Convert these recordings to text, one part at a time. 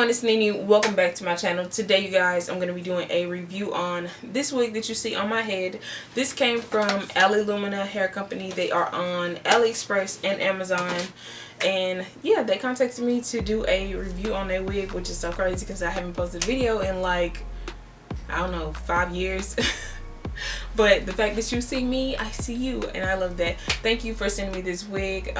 everyone, it's Nini. Welcome back to my channel. Today, you guys, I'm going to be doing a review on this wig that you see on my head. This came from Lumina hair company. They are on AliExpress and Amazon. And yeah, they contacted me to do a review on their wig, which is so crazy because I haven't posted a video in like, I don't know, 5 years. But the fact that you see me, I see you, and I love that. Thank you for sending me this wig.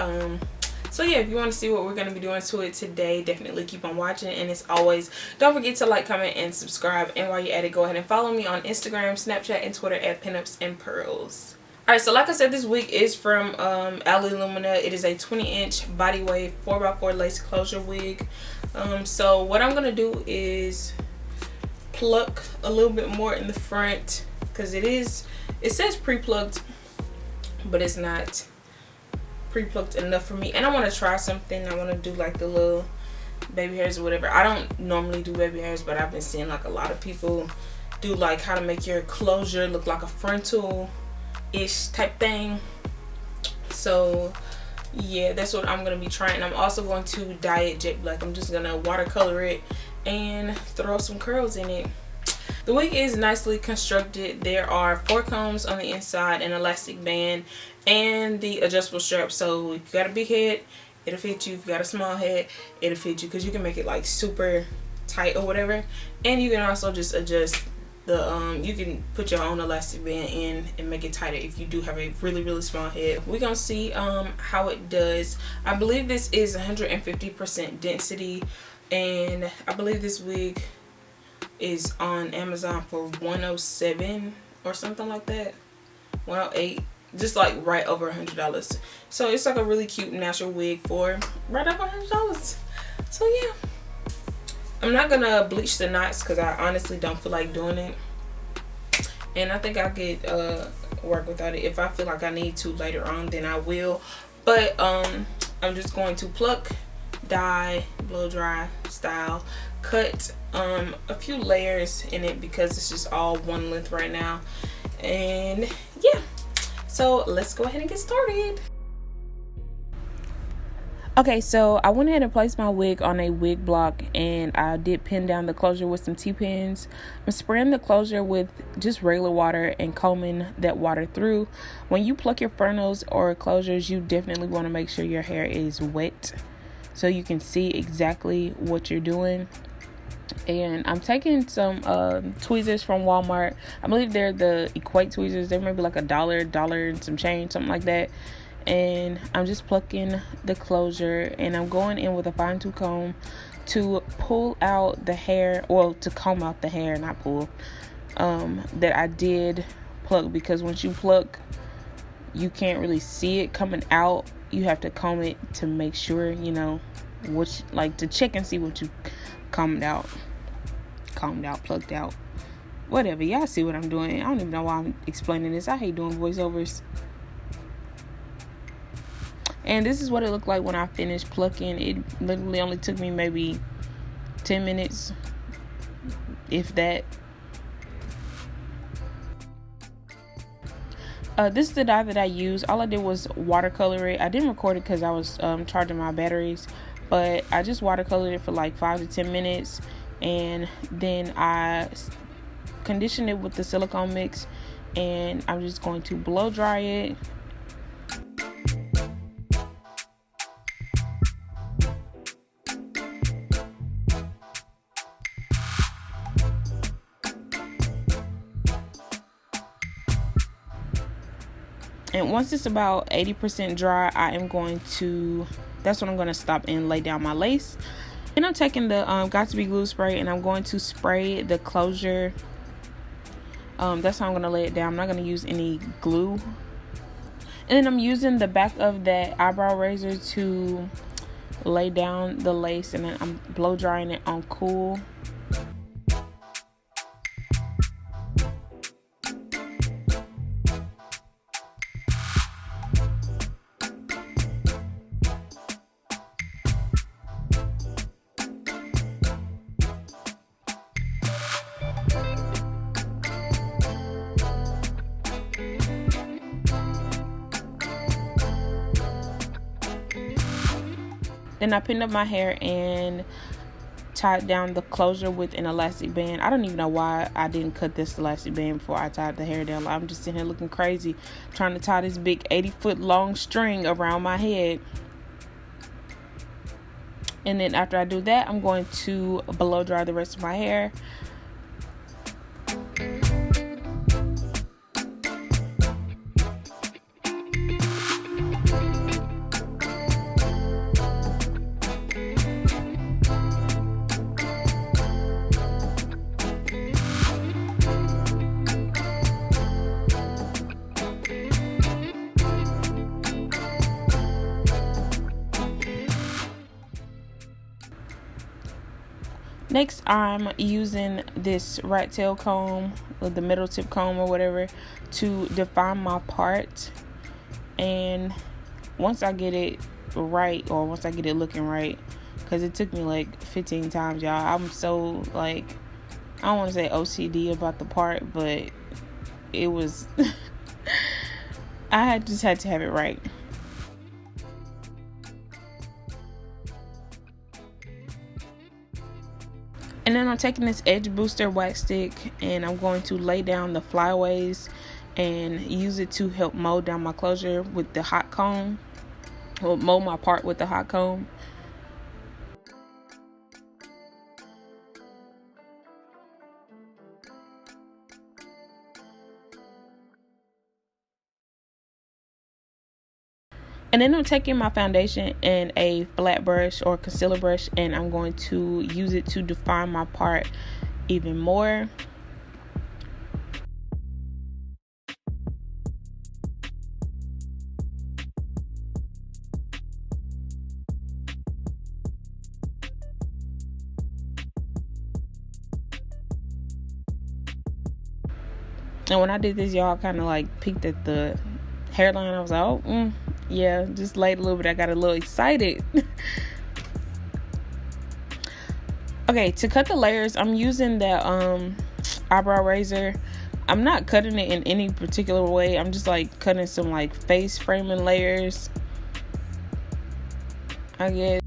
So yeah, if you want to see what we're going to be doing to it today, definitely keep on watching. And as always, don't forget to like, comment, and subscribe. And while you're at it, go ahead and follow me on Instagram, Snapchat, and Twitter at PinupsAndPearls. Alright, so like I said, this wig is from Lumina. It is a 20-inch body wave 4x4 lace closure wig. So what I'm going to do is pluck a little bit more in the front, because it says pre-plucked, but it's not pre-plucked enough for me. And I want to try something. I want to do like the little baby hairs or whatever. I don't normally do baby hairs, but I've been seeing like a lot of people do like how to make your closure look like a frontal ish type thing. So yeah, that's what I'm going to be trying. I'm also going to dye it jet black. I'm just going to watercolor it and throw some curls in it. The wig is nicely constructed. There are 4 combs on the inside, an elastic band, and the adjustable strap. So if you got a big head, it'll fit you. If you got a small head, it'll fit you, because you can make it like super tight or whatever. And you can also just adjust the you can put your own elastic band in and make it tighter if you do have a really small head. We're gonna see how it does. I believe this is 150% density, and I believe this wig is on Amazon for $107 or something like that, $108, just like right over $100. So it's like a really cute natural wig for right over $100. So yeah, I'm not gonna bleach the knots because I honestly don't feel like doing it, and I think I'll get work without it. If I feel like I need to later on, then I will. But I'm just going to pluck, dye, blow dry style, cut a few layers in it because it's just all one length right now. And yeah, so let's go ahead and get started. Okay, so I went ahead and placed my wig on a wig block, and I did pin down the closure with some T-pins. I'm spraying the closure with just regular water and combing that water through. When you pluck your frontals or closures, you definitely want to make sure your hair is wet so you can see exactly what you're doing. And I'm taking some tweezers from Walmart. I believe they're the Equate tweezers. They may be like $1 and some change, something like that. And I'm just plucking the closure, and I'm going in with a fine tooth comb to pull out the hair, well, to comb out the hair, not pull, that I did pluck, because once you pluck, you can't really see it coming out. You have to comb it to make sure, you know, which, like, to check and see what you plucked out, whatever. Y'all see what I'm doing. I don't even know why I'm explaining this. I hate doing voiceovers. And this is what it looked like when I finished plucking. It literally only took me maybe 10 minutes, if that. This is the dye that I used. All I did was watercolor it. I didn't record it because I was charging my batteries, but I just watercolored it for like 5 to 10 minutes, and then I conditioned it with the silicone mix, and I'm just going to blow dry it. And once it's about 80% dry, that's when I'm going to stop and lay down my lace. And I'm taking the Got To Be glue spray, and I'm going to spray the closure. That's how I'm going to lay it down. I'm not going to use any glue. And then I'm using the back of that eyebrow razor to lay down the lace, and then I'm blow drying it on cool. Then I pinned up my hair and tied down the closure with an elastic band. I don't even know why I didn't cut this elastic band before I tied the hair down. I'm just sitting here looking crazy trying to tie this big 80-foot long string around my head. And then after I do that, I'm going to blow dry the rest of my hair. Next, I'm using this rat tail comb, or the middle tip comb or whatever, to define my part. And once I get it right, or once I get it looking right, because it took me like 15 times, y'all. I'm so, like, I don't want to say OCD about the part, but it was I just had to have it right. And then I'm taking this edge booster wax stick and I'm going to lay down the flyaways and use it to help mold down my closure with the hot comb, or mold my part with the hot comb. And then I'm taking my foundation and a flat brush or concealer brush, and I'm going to use it to define my part even more. And when I did this, y'all, kind of like peeked at the hairline. I was like, oh, yeah, just laid a little bit. I got a little excited. Okay, to cut the layers, I'm using that eyebrow razor. I'm not cutting it in any particular way. I'm just like cutting some like face framing layers, I guess.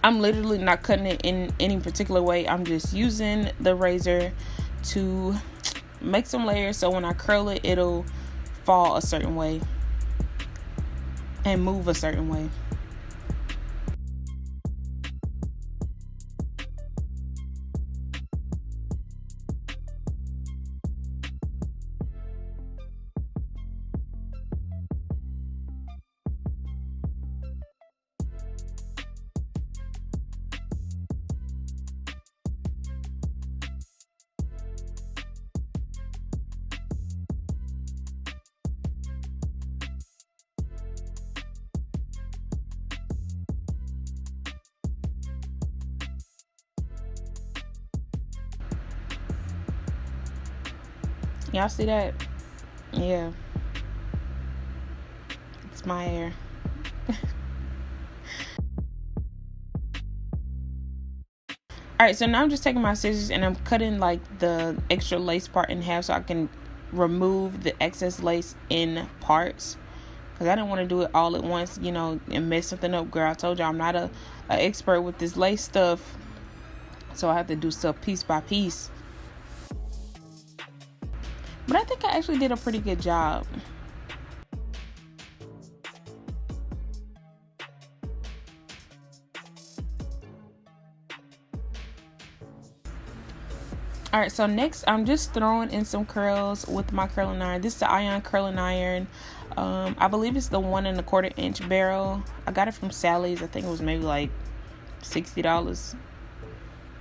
I'm literally not cutting it in any particular way. I'm just using the razor to make some layers, so when I curl it, it'll fall a certain way and move a certain way. Y'all see that? Yeah. It's my hair. Alright, so now I'm just taking my scissors and I'm cutting like the extra lace part in half so I can remove the excess lace in parts. Because I didn't want to do it all at once, you know, and mess something up, girl. I told you I'm not a expert with this lace stuff. So I have to do stuff piece by piece. But I think I actually did a pretty good job. Alright, so next I'm just throwing in some curls with my curling iron. This is the Ion curling iron. I believe it's the 1 1/4 inch barrel. I got it from Sally's. I think it was maybe like $60.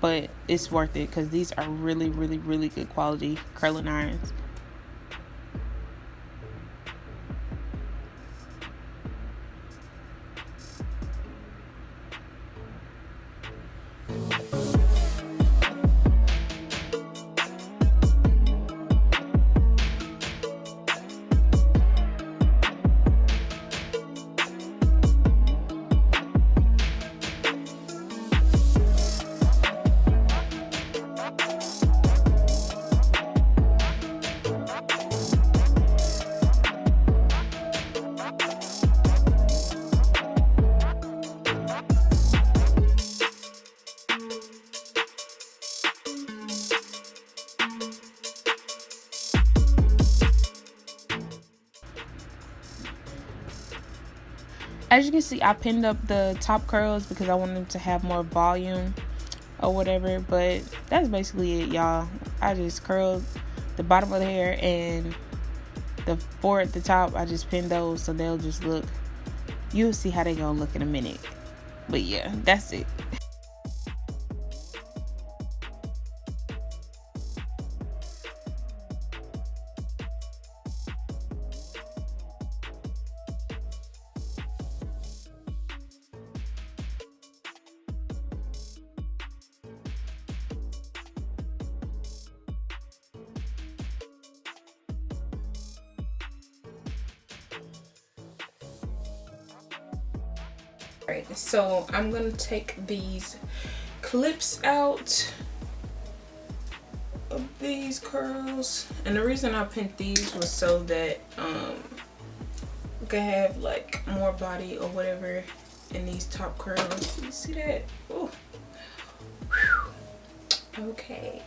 But it's worth it because these are really, really, really good quality curling irons. as you can see, I pinned up the top curls because I wanted them to have more volume or whatever, but that's basically it, y'all. I just curled the bottom of the hair and the four at the top. I just pinned those so they'll just look, you'll see how they gonna look in a minute. But yeah, that's it. Alright, so I'm gonna take these clips out of these curls, and the reason I pinned these was so that we could have like more body or whatever in these top curls. You see that? Ooh. Okay.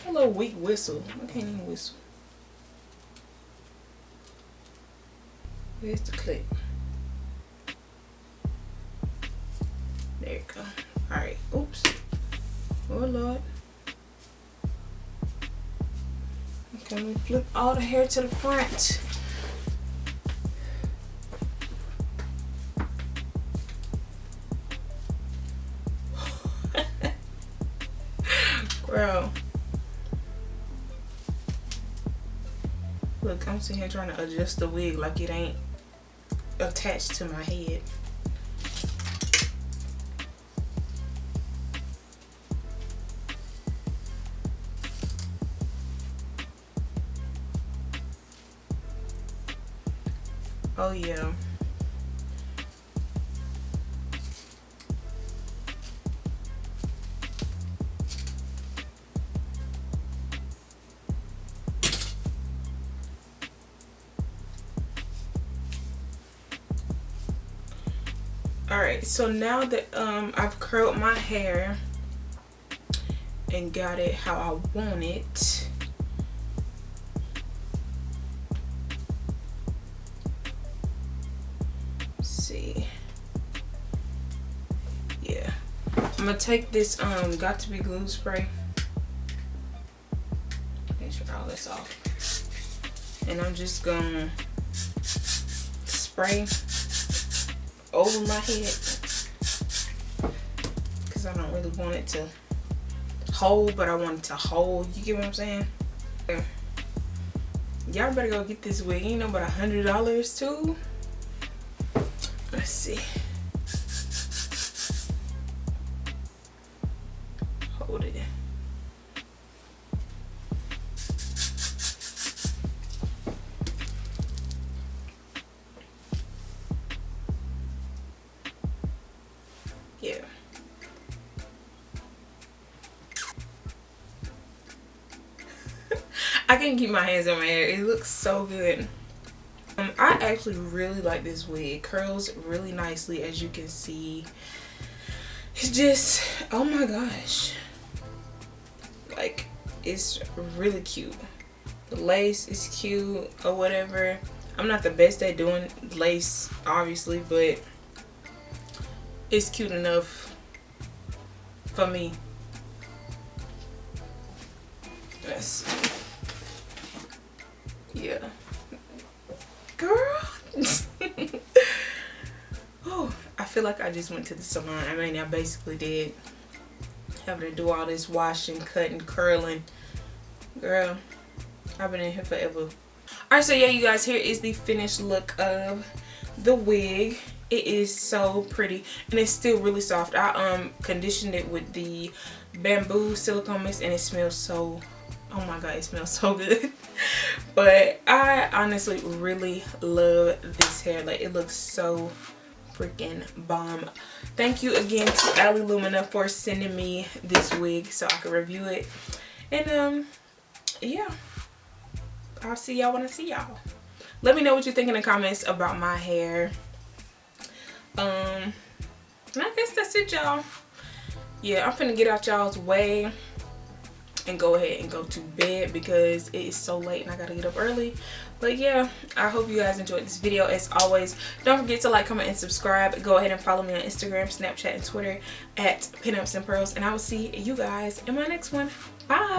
A little weak whistle. I can't even whistle. Where's the clip? There you go. Alright. Oops. Oh Lord. Okay, we flip all the hair to the front. Girl. Look, I'm sitting here trying to adjust the wig like it ain't attached to my head. Oh yeah. Alright, so now that I've curled my hair and got it how I want it, let's see. Yeah. I'm gonna take this Got To Be glue spray. Make sure all this off. And I'm just gonna spray over my head because I don't really want it to hold, but I want it to hold. You get what I'm saying? Y'all better go get this wig. You know, about $100 too. Let's see. Hold it. Yeah. I can't keep my hands on my hair. It looks so good. I actually really like this wig. It curls really nicely, as you can see. It's just, oh my gosh. Like, it's really cute. The lace is cute or whatever. I'm not the best at doing lace, obviously, but it's cute enough for me. Let's see. Yeah. Girl. Oh, I feel like I just went to the salon. I mean, I basically did. Having to do all this washing, cutting, curling. Girl, I've been in here forever. Alright, so yeah, you guys, here is the finished look of the wig. It is so pretty and it's still really soft. I conditioned it with the bamboo silicone mist and it smells so, oh my god, it smells so good. But I honestly really love this hair. Like, it looks so freaking bomb. Thank you again to Lumina for sending me this wig so I could review it. And yeah, I'll see y'all when I see y'all. Let me know what you think in the comments about my hair. I guess that's it, y'all. Yeah, I'm finna get out y'all's way and go ahead and go to bed because it is so late and I gotta get up early. But yeah, I hope you guys enjoyed this video. As always, don't forget to like, comment, and subscribe. Go ahead and follow me on Instagram, Snapchat, and Twitter at PinupsAndPearls, and I will see you guys in my next one. Bye.